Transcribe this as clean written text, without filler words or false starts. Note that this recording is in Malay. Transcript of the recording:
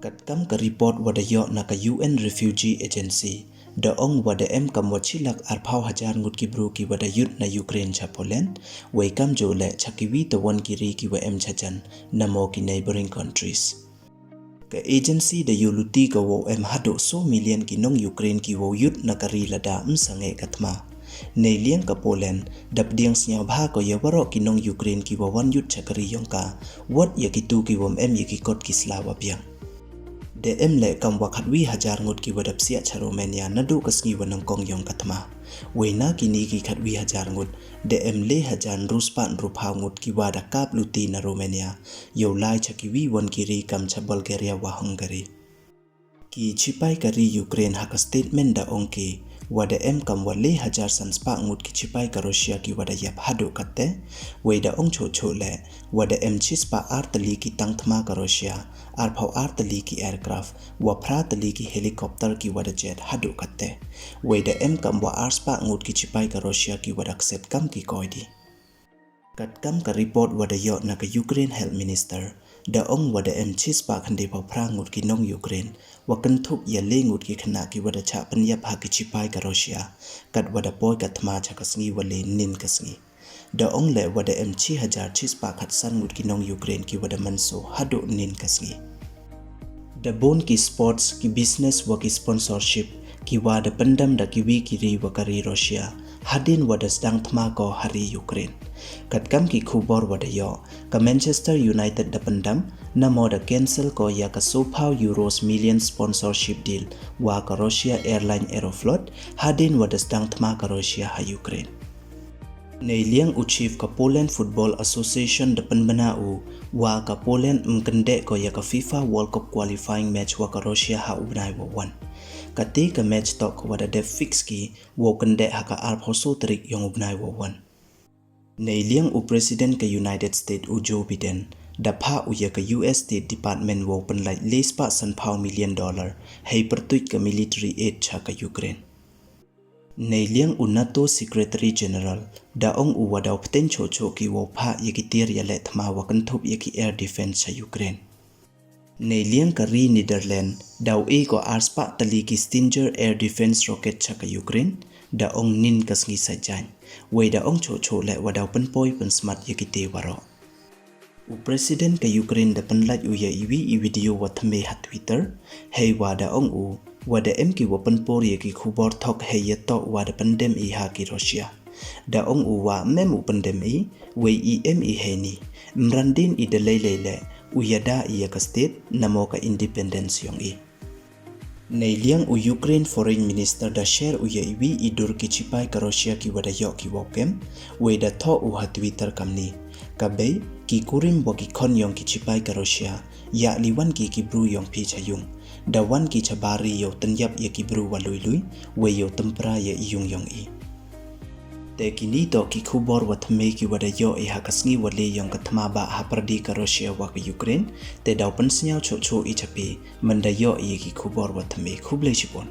Katkam ka report wada yo na ka UN Refugee Agency da ong wada kam wachilak arpau hajar ngut ki bru ki wada yoot na Ukraine cha Poland wai kam jo le chakiwi to won ki ri ki wa chajan na mo ki neighboring countries. Ka agency da yuluti ka wo haduh so million ki nong Ukraine ki wo yoot na kari lada sange katma. Nei liang ka Poland dap diang snya bha ko yawaro ki nong Ukraine ki wa wan yoot chakari yongka wat ya ki tu ki wom ya ki kot ki slawa biang. De le kam wakhatwi hajar ngut ki wadap sia cha Romania nadu kasngi wanang kong yong katma weina kini ki khatwi hajar ngut de le hajan ruspan rupha ngut ki wada kap luti na Romania yo lai cha ki wi won ki ri kam cha Bulgaria wa Hungary ki chipai kari Ukraine haka statement da ongki wada kam wale hajar sanspa ngut ki chipai ka Russia ki wada yap haduh katte weida ong cho le wada chispa artali ki tangthma ka Russia arphau artali ki aircraft wa pratali ki helicopter ki wada jet haduh katte weida kam wa arspa ngut ki chipai ka Russia ki wada accept kam ki koidi katkam ka report wada yo na ka Ukraine health minister da ong wada chispa khande pau prangut ki nong Ukraine wa kanthuk ya le ngut ki khana ki wada cha panyap ha ki chipai ka Russia kat wada poi kathma cha kasngi wale nin kasngi da ong le wada chi hajar chispa khat san ngut ki nong Ukraine ki wada manso haduh nin kasngi da bon ki sports ki business wa ki sponsorship ki wada pandam da ki wi ki ri wa kari Russia hadin wada stang thma ko hari Ukraine katkam ki khubor wada yo ka Manchester United da pandam na moda cancel ko ya ka sopau euros million sponsorship deal wa ka Russia airline Aeroflot hadin wada stang thma ka Russia ha Ukraine nei liang u chief ka Poland Football Association da panbana u wa ka Poland mkande ko ya ka FIFA World Cup qualifying match wa ka Russia ha ubnai wa wan kate ka match tok wada de fix ki wo kande ha ka arpho so trik yong ubnai wa wan nei liang u president ka United States u Joe Biden da pha u ya ka US State Department wo pan lai lespa san $1 million hei pertuit ka military aid cha ka Ukraine nei liang u NATO Secretary General da ong u wada pten cho ki wo pha yikitir ya le thma wa kan thup yaki air defense cha Ukraine nei liang ka ri Netherlands daw ko arspa tali ki Stinger air defense rocket cha ka Ukraine da ong nin kasngi sa jan we da ong cho le wada pan poi pan smart yakite waro u president ka Ukraine da pan lat u ya i video wa thme ha Twitter hei wada ong u wada ki wa pan por yaki khubor thok hei ya to wada pandem i ha ki Russia da ong u wa mem u pandem i we i he ni mrandin i de le u yada i ka state namo ka independence yong i nei liang u Ukraine foreign minister da share u ya i dur ki chipai ka Russia ki wada yo ki wokem we da tho u ha Twitter kamni ka be ki kurim bo ki khon yong ki chipai ka Russia ya liwan ki bru yong phi chayung da wan ki chabari yo tanyap ya ki bru wa lui we yo tampra ya yung yong i te kini to ki khubor wa thme ki wada yo i ha kasngi wale yong ka thma ba ha pardi ka Russia wa ka Ukraine te daw pan snyao cho i chapi manda yo i ki khubor wa thme khuble chipon